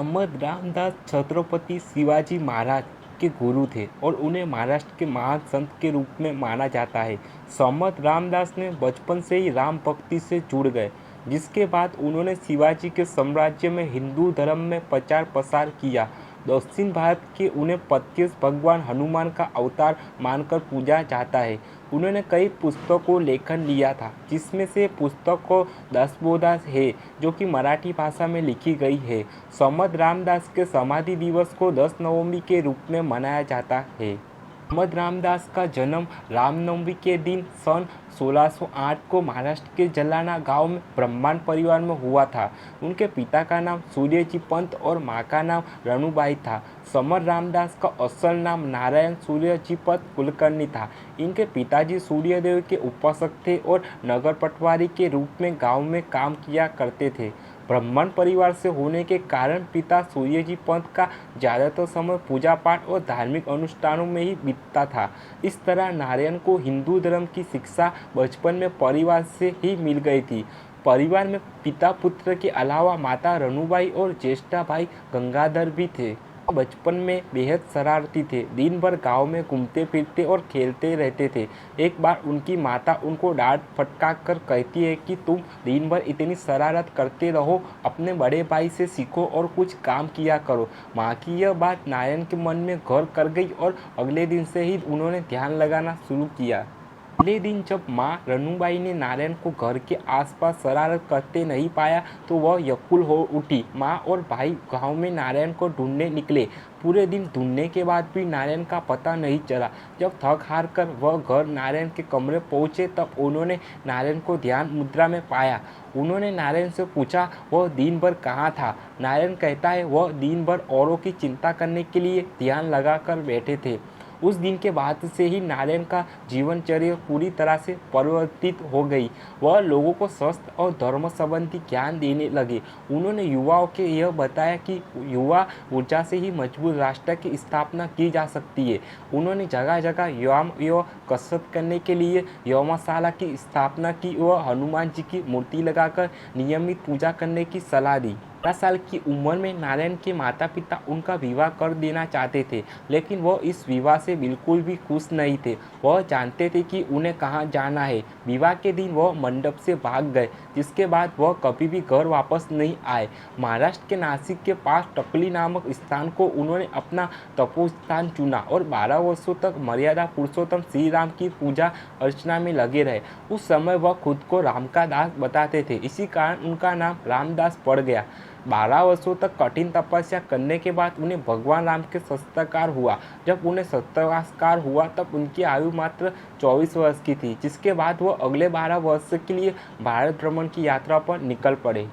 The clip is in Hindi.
समर्थ रामदास छत्रपति शिवाजी महाराज के गुरु थे और उन्हें महाराष्ट्र के महान संत के रूप में माना जाता है। समर्थ रामदास ने बचपन से ही राम भक्ति से जुड़ गए, जिसके बाद उन्होंने शिवाजी के साम्राज्य में हिंदू धर्म में प्रचार प्रसार किया। दक्षिण भारत के उन्हें प्रत्यक्ष भगवान हनुमान का अवतार मानकर पूजा जाता है। उन्होंने कई पुस्तकों लेखन लिया था, जिसमें से पुस्तक को दसबोधा है, जो कि मराठी भाषा में लिखी गई है। समर्थ रामदास के समाधि दिवस को 10 नवंबर के रूप में मनाया जाता है। समर्थ रामदास का जन्म रामनवमी के दिन सन 1608 को महाराष्ट्र के जलाना गांव में ब्राह्मण परिवार में हुआ था। उनके पिता का नाम सूर्यजी पंत और माँ का नाम रनुबाई था। समर्थ रामदास का असल नाम नारायण सूर्यजी पंत कुलकर्णी था। इनके पिताजी सूर्यदेव के उपासक थे और नगर पटवारी के रूप में गांव में काम किया करते थे। ब्राह्मण परिवार से होने के कारण पिता सूर्यजी पंत का ज़्यादातर समय पूजा पाठ और धार्मिक अनुष्ठानों में ही बीतता था। इस तरह नारायण को हिंदू धर्म की शिक्षा बचपन में परिवार से ही मिल गई थी। परिवार में पिता पुत्र के अलावा माता रनुबाई और ज्येष्ठ भाई गंगाधर भी थे। बचपन में बेहद शरारती थे, दिन भर गांव में घूमते फिरते और खेलते रहते थे। एक बार उनकी माता उनको डांट फटकार कर कहती है कि तुम दिन भर इतनी शरारत करते रहो, अपने बड़े भाई से सीखो और कुछ काम किया करो। माँ की यह बात नारायण के मन में घर कर गई और अगले दिन से ही उन्होंने ध्यान लगाना शुरू किया। अगले दिन जब माँ रनुबाई ने नारायण को घर के आसपास शरारत करते नहीं पाया तो वह व्याकुल हो उठी। माँ और भाई गांव में नारायण को ढूंढने निकले। पूरे दिन ढूंढने के बाद भी नारायण का पता नहीं चला। जब थक हार कर वह घर नारायण के कमरे पहुँचे तब उन्होंने नारायण को ध्यान मुद्रा में पाया। उन्होंने नारायण से पूछा वह दिन भर कहाँ था। नारायण कहता है वह दिन भर औरों की चिंता करने के लिए ध्यान लगा कर बैठे थे। उस दिन के बाद से ही नारायण का जीवनचर्या पूरी तरह से परिवर्तित हो गई। वह लोगों को स्वास्थ्य और धर्म संबंधी ज्ञान देने लगे। उन्होंने युवाओं के यह बताया कि युवा ऊर्जा से ही मजबूत राष्ट्र की स्थापना की जा सकती है। उन्होंने जगह जगह व्यायाम व कसरत करने के लिए व्यायामशाला की स्थापना की व हनुमान जी की मूर्ति लगाकर नियमित पूजा करने की सलाह दी। 12 साल की उम्र में नारायण के माता पिता उनका विवाह कर देना चाहते थे, लेकिन वह इस विवाह से बिल्कुल भी खुश नहीं थे। वह जानते थे कि उन्हें कहाँ जाना है। विवाह के दिन वह मंडप से भाग गए, जिसके बाद वह कभी भी घर वापस नहीं आए। महाराष्ट्र के नासिक के पास टकली नामक स्थान को उन्होंने अपना तपोस्थान चुना और 12 वर्षों तक मर्यादा पुरुषोत्तम श्री राम की पूजा अर्चना में लगे रहे। उस समय वह खुद को राम का दास बताते थे, इसी कारण उनका नाम रामदास पड़ गया। 12 वर्षों तक कठिन तपस्या करने के बाद उन्हें भगवान राम के साक्षात्कार हुआ। जब उन्हें साक्षात्कार हुआ तब उनकी आयु मात्र 24 वर्ष की थी, जिसके बाद वह अगले 12 वर्ष के लिए भारत भ्रमण की यात्रा पर निकल पड़े।